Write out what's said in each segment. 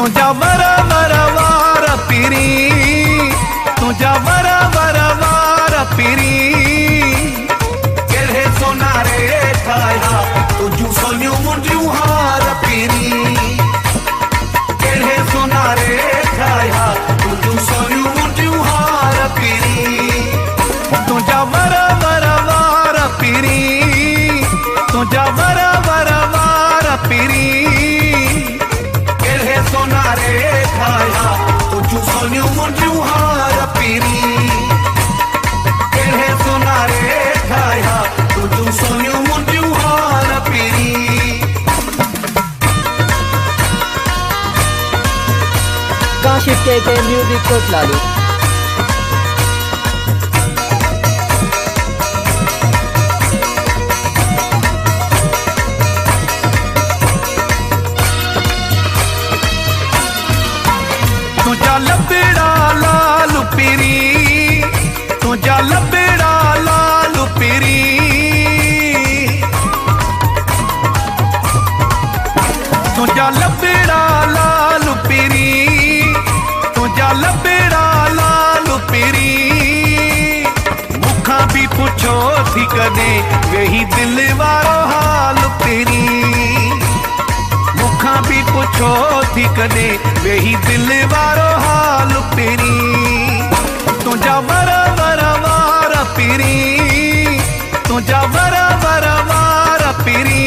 तुझ्या वार पिरी, तुझ्या वार पिरी केळे सोनारे ठाया तुझू सोन्यू मुंड्यू हार पिरी, केळे सोनारे ठाया तुझू सोन्यू मुंड्यू हार पिरी तुझ्या वार पिरी, तुझ्या वार पिरी केळे सोनारे ठाया तुझू सोन्यू मुंड्यू हार पिरी, केळे सोनारे ठाया तुझू सोन्यू मुंड्यू हार पिरी। काशिफ के म्यूजिक कोटलालू। तुझ्या लबेड़ा लाल पिरी, तुझ्या लबेड़ा लाल पिरी तुझ्या लबेड़ा लाल पिरी, तुझ्या लबेड़ा लाल पिरी मुखा भी पुछो थी कदे वही दिल वारो हाल पिरी, मुखा भी पुछो थी कदे वही दिल वारो हाल पिरी तुझ्या वार पिरी, तुझ्या वार पिरी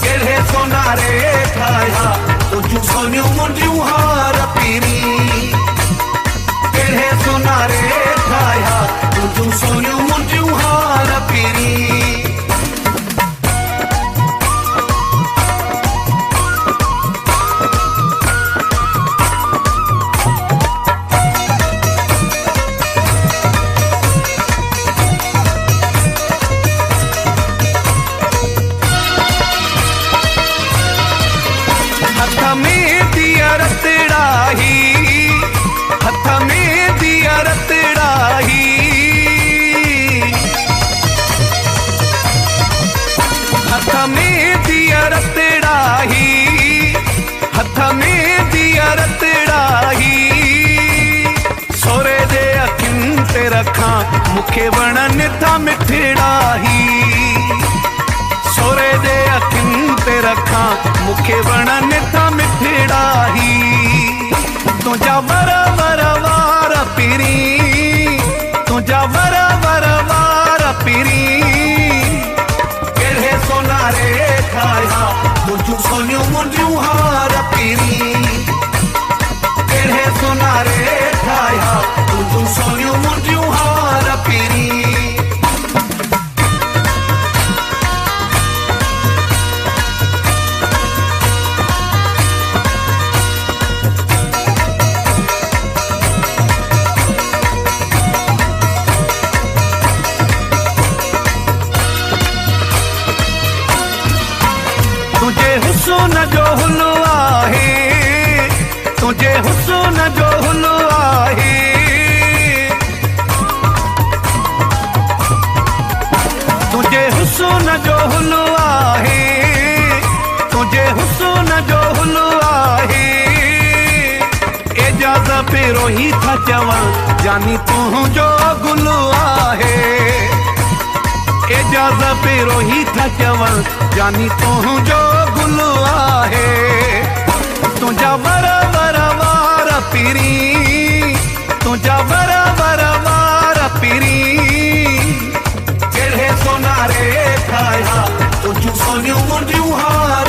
केळे सोनारे ठाया तुझू सोन्यू मुंड्यू हार पिरी, केळे सोनारे ठाया तुझू सोन्यू मुंड्यू हार पिरी। हथ में दिया रतड़ाही, हथ में दिया रतड़ाही हथ में दिया रतड़ाही, हथ में दिया रतड़ाही सोरे दे अखिन ते रखा मुखे वणन था मिठड़ाही, सोरे दे अखिन ते रखा मुखे वणन था मिठड़ाही तुझ्या वार पिरी, तुझ्या वार पिरी केळे सोनारे ठाया तुझू सोन्यू मुंड्यू हार पिरी, केळे सोनारे ठाया तुझू सोन्यू मुंड्यू हार पिरी। तुझे हुस्न जो हुल्लू आहे, तुझे हुस्न जो हुल्लू आहे तुझे हुस्न जो हुल्लू आहे, तुझे हुस्न जो हुल्लू आहे एजाज़ पेरो ही था चवा जानी तू जो गुलू आहे, एजाज़ पेरो ही था चवा जानी तू जो गुलू आहे तुझ्या वार पिरी, तुझ्या वार पिरी केळे सोनारे ठाया तुझू सोन्यू मुंड्यू हार